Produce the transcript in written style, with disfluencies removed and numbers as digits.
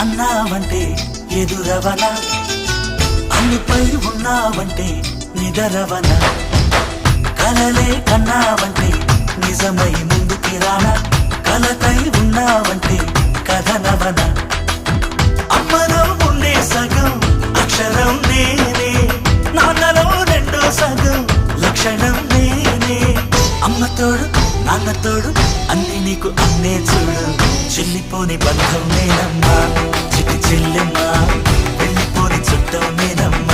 అన్నావంటే ఎదురవన, అన్నిపై ఉన్నావంటే నిదరవన, కలలే కన్నావంటే నిజమై ముందుకి రానా, కలతై ఉన్నావంటే కథనవన. అమ్మలో ఉండే సగం అక్షరం నేనే, నాన్నలో రెండో సగం లక్షణం నేనే. అమ్మ తోడు నాన్న తోడు అన్ని నీకు అన్నే చూడు, చెల్లిపోని బంధం నేనమ్మా, చిటి చెల్లెమ్మా, వెళ్ళిపోని చుట్టం నేనమ్మా.